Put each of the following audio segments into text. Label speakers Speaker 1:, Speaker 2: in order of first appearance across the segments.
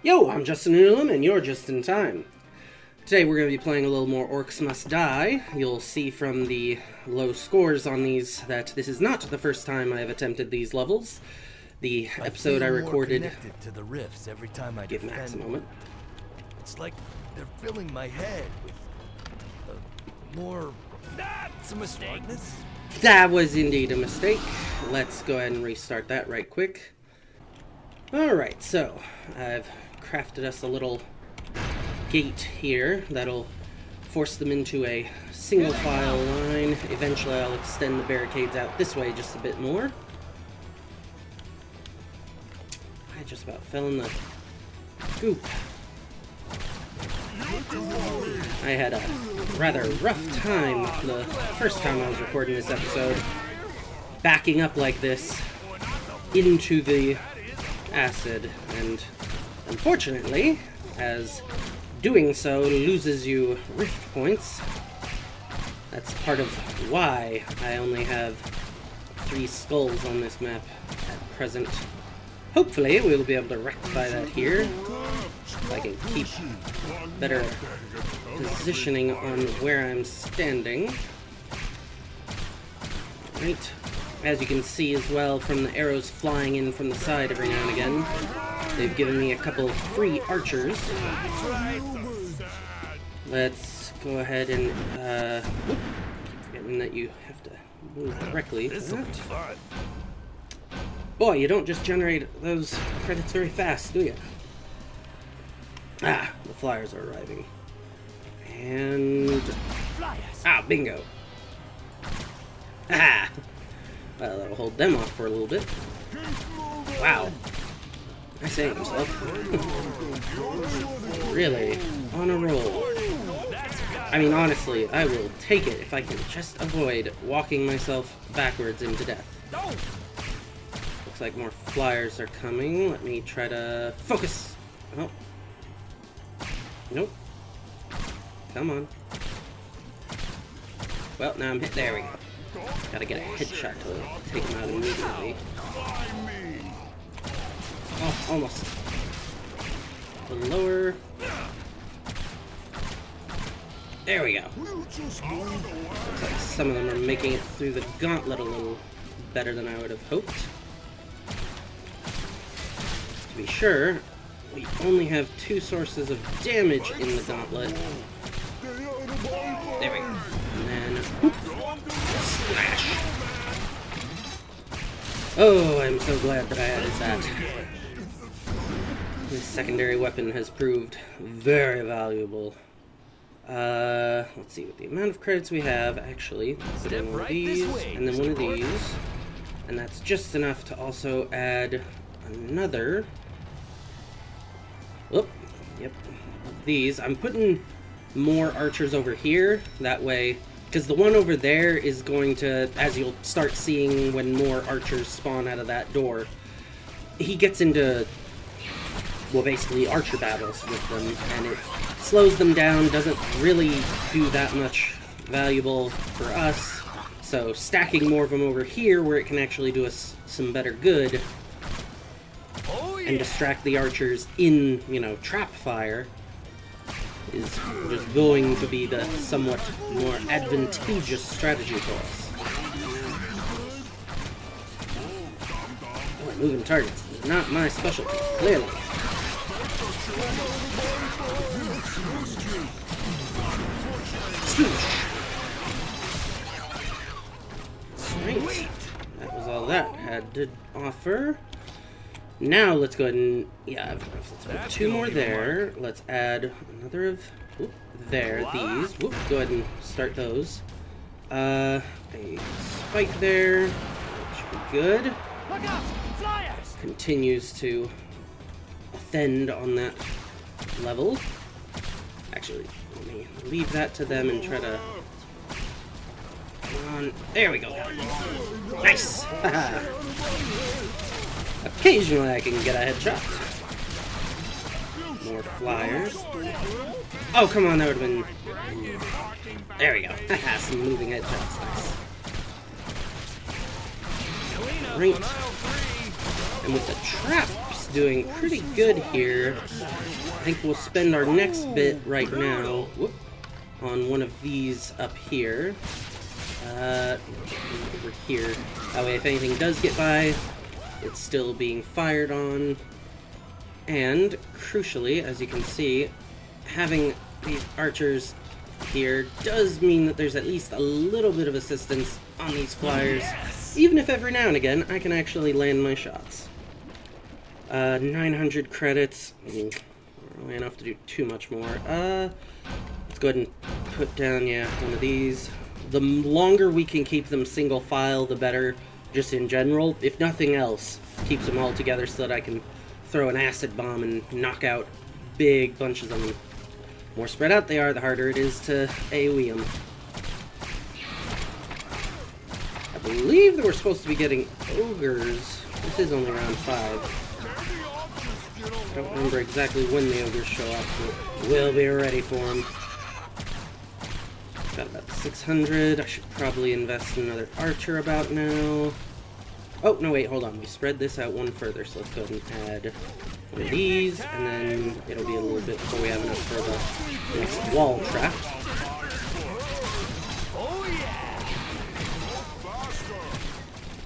Speaker 1: Yo, I'm Justin Newland, and you're just in time. Today we're going to be playing a little more Orcs Must Die. You'll see from the low scores on these that this is not the first time I've attempted these levels. The episode I recorded...
Speaker 2: to the rifts every time I
Speaker 1: give Max a moment.
Speaker 2: It's like they're filling my head with more... That's a mistake.
Speaker 1: That was indeed a mistake. Let's go ahead and restart that right quick. Alright, so I've crafted us a little gate here that'll force them into a single file line. Eventually I'll extend the barricades out this way just a bit more. I just about fell in the goop. I had a rather rough time the first time I was recording this episode, backing up like this into the acid, and unfortunately, as doing so loses you rift points, that's part of why I only have 3 skulls on this map at present. Hopefully we'll be able to rectify that here, if I can keep better positioning on where I'm standing. Right. As you can see as well from the arrows flying in from the side every now and again, they've given me a couple of free archers. Let's go ahead and, forgetting that you have to move correctly. Boy, you don't just generate those credits very fast, do you? Ah, the flyers are arriving. And... ah, bingo. Ah! Well, that'll hold them off for a little bit. Wow. Nice aim, himself. Really, on a roll. I mean, honestly, I will take it if I can just avoid walking myself backwards into death. Looks like more flyers are coming. Let me try to focus. Oh. Nope. Come on. Well, now I'm hit. There we go. Gotta get a headshot to take him out immediately. Oh, almost. The lower. There we go. Looks like some of them are making it through the gauntlet a little better than I would have hoped. To be sure, we only have 2 sources of damage in the gauntlet. There we go. And then, whoop, splash. Oh, I'm so glad that I added that. This secondary weapon has proved very valuable. Let's see, with the amount of credits we have, actually, put in one of these, and then one of these. And that's just enough to also add another... Whoop, yep, of these. I'm putting more archers over here, that way, because the one over there is going to, as you'll start seeing when more archers spawn out of that door, he gets into, well, basically archer battles with them, and it slows them down, doesn't really do that much valuable for us, so stacking more of them over here where it can actually do us some better good and distract the archers in, you know, trap fire is just going to be the somewhat more advantageous strategy for us. Oh, moving targets is not my specialty, clearly. Sploosh! Right. That was all that had to offer. Now let's go ahead and, yeah, let's put 2 more there. Let's add another of, whoop, there, these. Whoop, go ahead and start those. A spike there, should be good. Continues to offend on that level. Actually, let me leave that to them and try to, come on, there we go. Nice! Occasionally I can get a headshot. More flyers. Oh, come on, that would have been... There we go. Haha, some moving headshots. Nice. Right. And with the traps doing pretty good here. I think we'll spend our next bit right now on one of these up here. Over here. That way if anything does get by, it's still being fired on. And, crucially, as you can see, having these archers here does mean that there's at least a little bit of assistance on these flyers. Even if every now and again I can actually land my shots. 900 credits. Not really enough to do too much more. Let's go ahead and put down, yeah, one of these. The longer we can keep them single file, the better, just in general. If nothing else, keeps them all together so that I can throw an acid bomb and knock out big bunches of them. The more spread out they are, the harder it is to AoE them. I believe that we're supposed to be getting ogres. This is only round 5. I don't remember exactly when the ogres show up, but we'll be ready for them. Got about 600. I should probably invest in another archer about now. Oh, no, wait, hold on. We spread this out one further, so let's go ahead and add one of these, and then it'll be a little bit before we have enough for the next wall trap.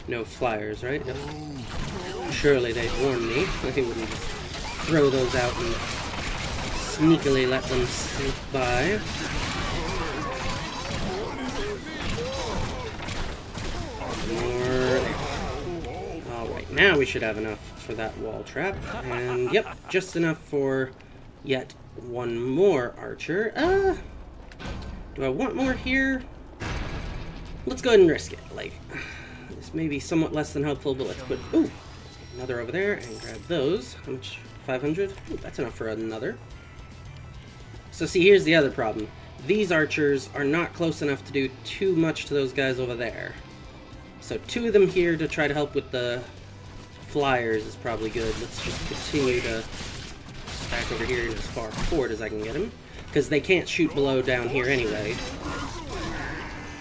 Speaker 1: No flyers, right? Yep. Surely they'd warn me. They wouldn't just throw those out and sneakily let them slip by. Alright, now we should have enough for that wall trap. And, yep, just enough for yet one more archer. Do I want more here? Let's go ahead and risk it. Like, this may be somewhat less than helpful, but let's put, ooh, another over there and grab those. How much? 500? Ooh, that's enough for another. So see, here's the other problem. These archers are not close enough to do too much to those guys over there. So 2 of them here to try to help with the flyers is probably good. Let's just continue to stack over here as far forward as I can get them, because they can't shoot below down here anyway.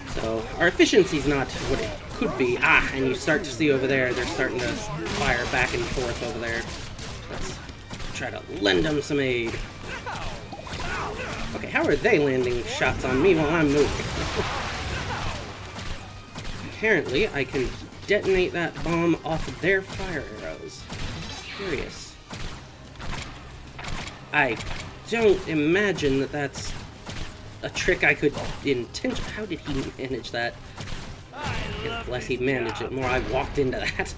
Speaker 1: So our efficiency's not what it could be. Ah, and you start to see over there, they're starting to fire back and forth over there. Let's try to lend them some aid. Okay, how are they landing shots on me while I'm moving? Apparently, I can detonate that bomb off of their fire arrows. Curious. I don't imagine that that's a trick I could intention. How did he manage that? If less he managed it, more I walked into that.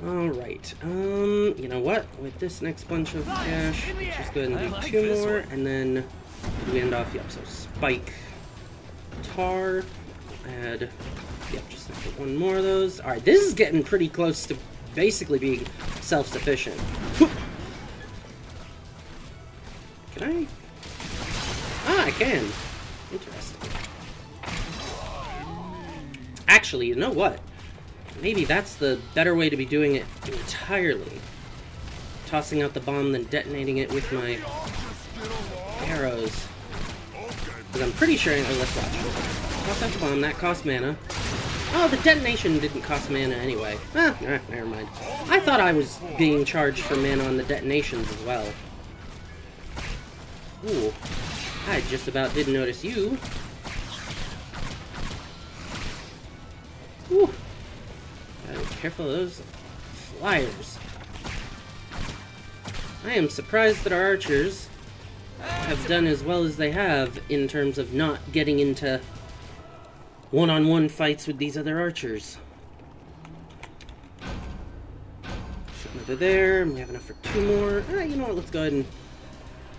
Speaker 1: Alright, you know what? With this next bunch of cash, let's just go ahead and do 2 more, and then we end off, yep, so spike, tar, add, yep, just like 1 more of those. Alright, this is getting pretty close to basically being self-sufficient. Can I? Ah, I can. Interesting. Actually, you know what? Maybe that's the better way to be doing it entirely. Tossing out the bomb, then detonating it with my arrows. Because I'm pretty sure... Oh, let's watch. Toss out the bomb, that costs mana. Oh, the detonation didn't cost mana anyway. Ah, never mind. I thought I was being charged for mana on the detonations as well. Ooh. I just about didn't notice you. Ooh. Gotta be careful of those flyers. I am surprised that our archers have done as well as they have in terms of not getting into one-on-one fights with these other archers. Shoot another there, and we have enough for 2 more. You know what, let's go ahead and...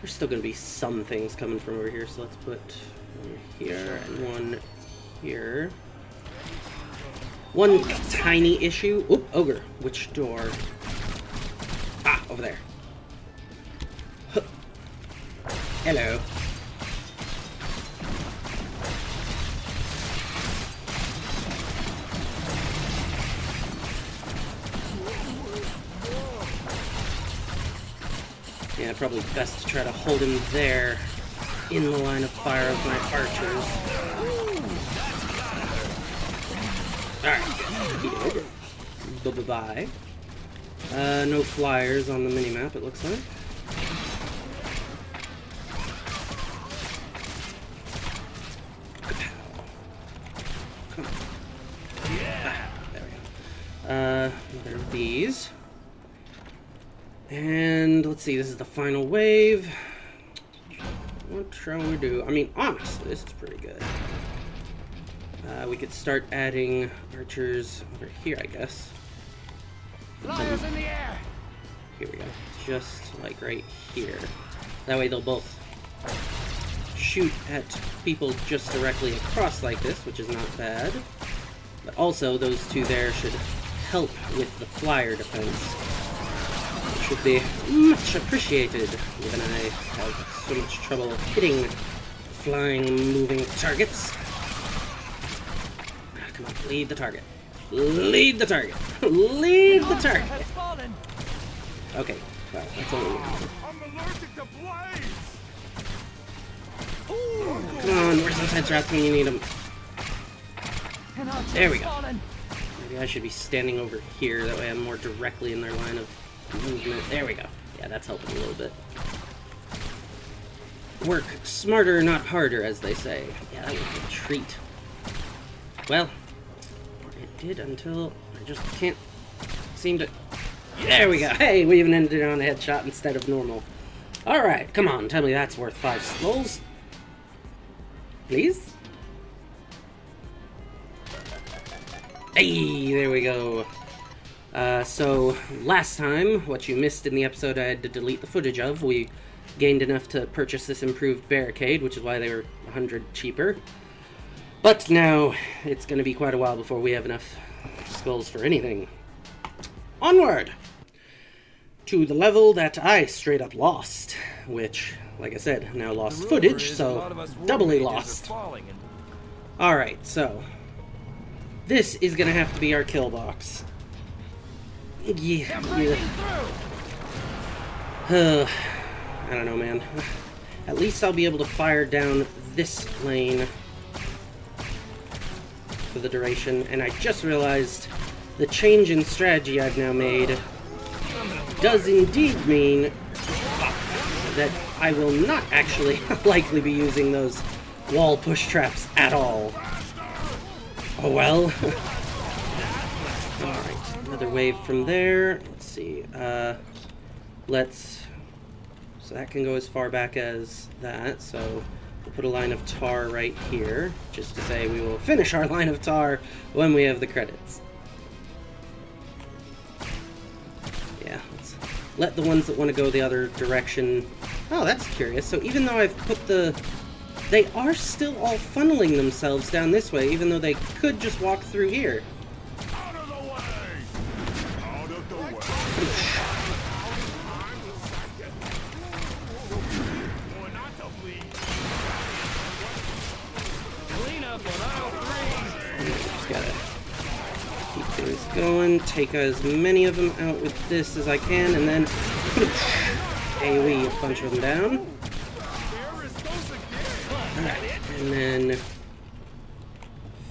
Speaker 1: There's still going to be some things coming from over here, so let's put 1 here and 1 here. One tiny issue. Oop, ogre. Which door? Ah, over there. Huh. Hello. Yeah, probably best to try to hold him there in the line of fire of my archers. Alright. Bye-bye. No flyers on the minimap, it looks like. Come on. Ah, there we go. Another of these. And let's see, this is the final wave. What shall we do? I mean, honestly, this is pretty good. We could start adding archers over here, I guess.
Speaker 2: Flyers in the air.
Speaker 1: Here we go. Just like right here. That way they'll both shoot at people just directly across like this, which is not bad. But also, those two there should help with the flyer defense, which would be much appreciated, given I have so much trouble hitting flying, moving targets. Ah, come on, lead the target. Lead the target. Lead the target. Okay, well, that's all we need.
Speaker 2: I'm allergic to blades.
Speaker 1: Come on, where's those head traps when you need them? There we go. Maybe I should be standing over here, that way I'm more directly in their line of movement. There we go. Yeah, that's helping a little bit. Work smarter, not harder, as they say. Yeah, that was a treat. Well, it did until I just can't seem to... There we go. Hey, we even ended on a headshot instead of normal. Alright, come on, tell me that's worth 5 skulls. Please? Hey, there we go. So, last time, what you missed in the episode I had to delete the footage of, we gained enough to purchase this improved barricade, which is why they were 100 cheaper. But now, it's going to be quite a while before we have enough skulls for anything. Onward! To the level that I straight up lost, which, like I said, now lost footage, so doubly lost. Alright, so this is gonna have to be our kill box. Yeah. I don't know, man. At least I'll be able to fire down this lane for the duration, and I just realized the change in strategy I've now made does indeed mean that I will not actually likely be using those wall push traps at all. Oh well. Alright, another wave from there. Let's see. So that can go as far back as that, so we'll put a line of tar right here, just to say we will finish our line of tar when we have the credits. Yeah, let's let the ones that want to go the other direction... Oh, that's curious. So even though I've put the... They are still all funneling themselves down this way, even though they could just walk through here.
Speaker 2: Out of the way! Out of the way! Clean up on aisle 3!
Speaker 1: Just gotta keep things going, take as many of them out with this as I can, and then AoE a bunch of them down. Alright, and then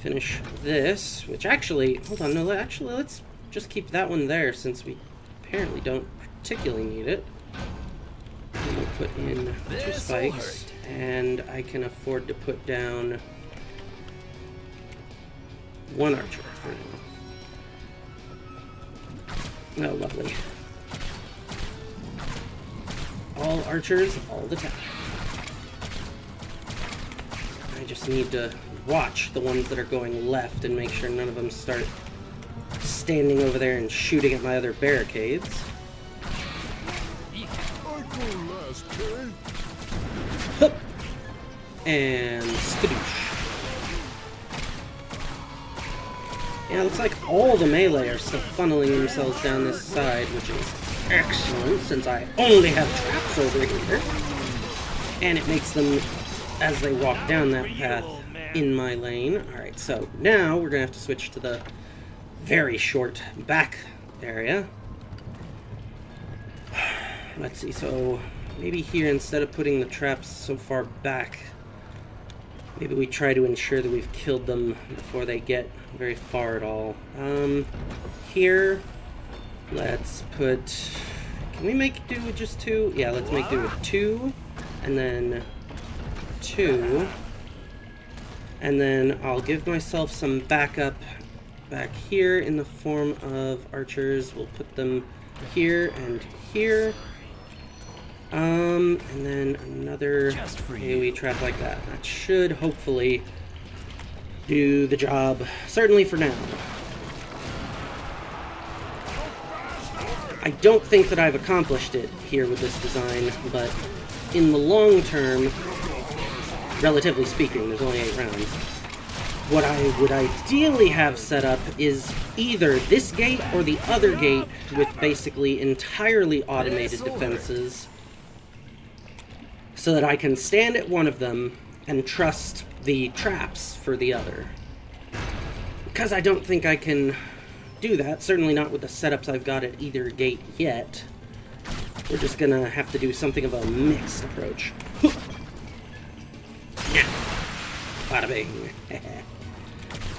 Speaker 1: finish this, which actually, hold on, no, actually let's just keep that one there since we apparently don't particularly need it. And we'll put in 2 spikes, and I can afford to put down 1 archer for now. Oh, lovely. All archers, all the time. I just need to watch the ones that are going left and make sure none of them start standing over there and shooting at my other barricades. Hup. And skadoosh. Yeah, it looks like all the melee are still funneling themselves down this side, which is excellent, since I only have traps over here. And it makes them, as they walk down that path, in my lane. Alright, so now we're going to have to switch to the very short back area. Let's see, so maybe here, instead of putting the traps so far back, maybe we try to ensure that we've killed them before they get very far at all. Here, Let's put... Can we make do with just 2? Yeah, let's make do with 2. And then 2. And then I'll give myself some backup back here in the form of archers. We'll put them here and here. And then another AoE trap like that. That should hopefully do the job, certainly for now. I don't think that I've accomplished it here with this design, but in the long term, relatively speaking, there's only 8 rounds. What I would ideally have set up is either this gate or the other gate with basically entirely automated defenses, so that I can stand at one of them and trust the traps for the other. Because I don't think I can do that, certainly not with the setups I've got at either gate yet. We're just gonna have to do something of a mixed approach. Bada bing.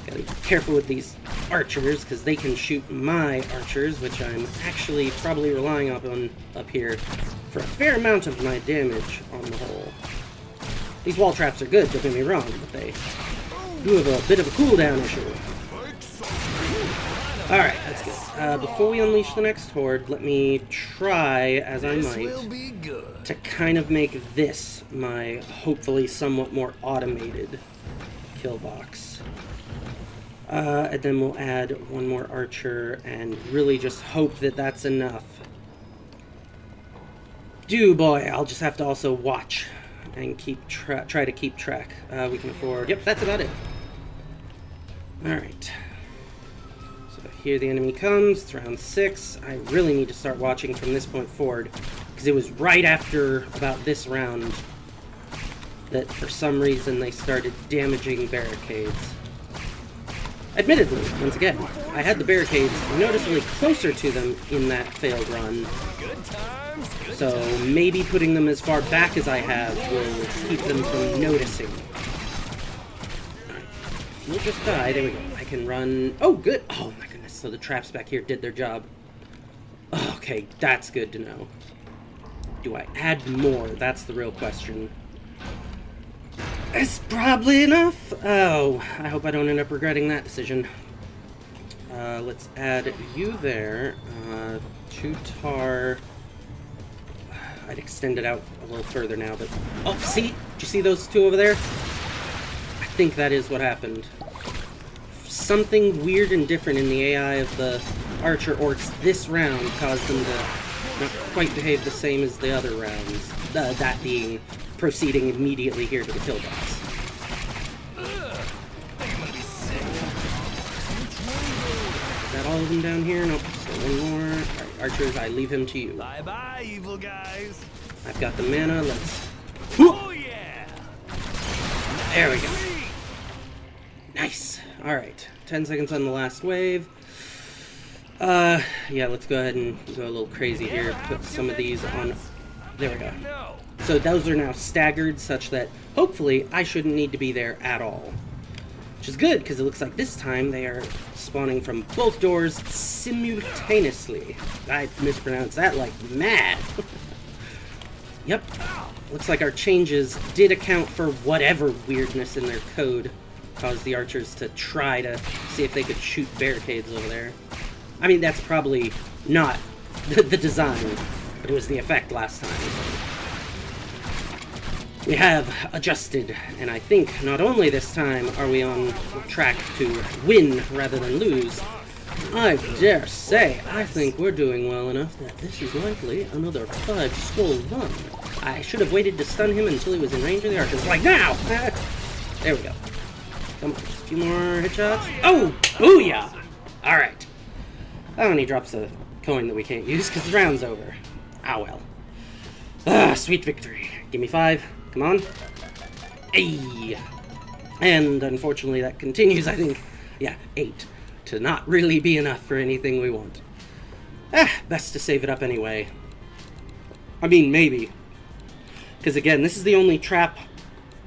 Speaker 1: Gotta be careful with these archers, because they can shoot my archers, which I'm actually probably relying on up here for a fair amount of my damage on the whole. These wall traps are good, don't get me wrong, but they do have a bit of a cooldown issue. Alright, that's good. Before we unleash the next horde, let me try, as I might, to kind of make this my hopefully somewhat more automated kill box. And then we'll add one more archer and really just hope that that's enough. Boy, I'll just have to also watch and try to keep track. We can afford... Yep, that's about it. Alright. So here the enemy comes. It's round 6. I really need to start watching from this point forward, because it was right after about this round that for some reason they started damaging barricades. Admittedly, once again, I had the barricades noticeably closer to them in that failed run, so maybe putting them as far back as I have will keep them from noticing. Alright, we'll just die. There we go. I can run... Oh, good! Oh my goodness, so the traps back here did their job. Okay, that's good to know. Do I add more? That's the real question. It's probably enough. Oh, I hope I don't end up regretting that decision. Let's add you there. 2 tar. I'd extend it out a little further now, but... Oh, see? Did you see those 2 over there? I think that is what happened. Something weird and different in the AI of the Archer Orcs this round caused them to not quite behave the same as the other rounds. That being proceeding immediately here to the kill box. Is that all of them down here? Nope. So one more. Alright, archers, I leave him to you.
Speaker 2: Bye-bye, evil guys.
Speaker 1: I've got the mana. Let's...
Speaker 2: Oh, yeah!
Speaker 1: There we go. Nice. Alright. 10 seconds on the last wave. Yeah, let's go ahead and go a little crazy here. Put some of these on... There we go. So those are now staggered such that hopefully I shouldn't need to be there at all. Which is good, because it looks like this time they are spawning from both doors simultaneously. I mispronounced that like mad. Yep. Looks like our changes did account for whatever weirdness in their code caused the archers to try to see if they could shoot barricades over there. I mean, that's probably not the design, but it was the effect last time. We have adjusted, and I think not only this time are we on track to win rather than lose, I dare say I think we're doing well enough that this is likely another 5-skull run. I should have waited to stun him until he was in range of the archers, like now! There we go. Come on, just a few more headshots. Oh, booyah! Alright. Oh, and he drops a coin that we can't use because the round's over. Ah, well. Ah, sweet victory. Give me 5. Come on. Hey. And unfortunately that continues, I think, yeah, 8, to not really be enough for anything we want. Best to save it up anyway. I mean, maybe. Because again, this is the only trap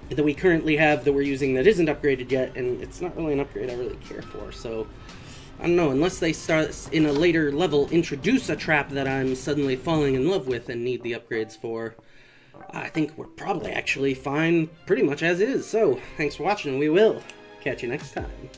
Speaker 1: that we currently have that we're using that isn't upgraded yet, and it's not really an upgrade I really care for, so I don't know, unless they start in a later level introduce a trap that I'm suddenly falling in love with and need the upgrades for, I think we're probably actually fine pretty much as is. So, thanks for watching, we will catch you next time.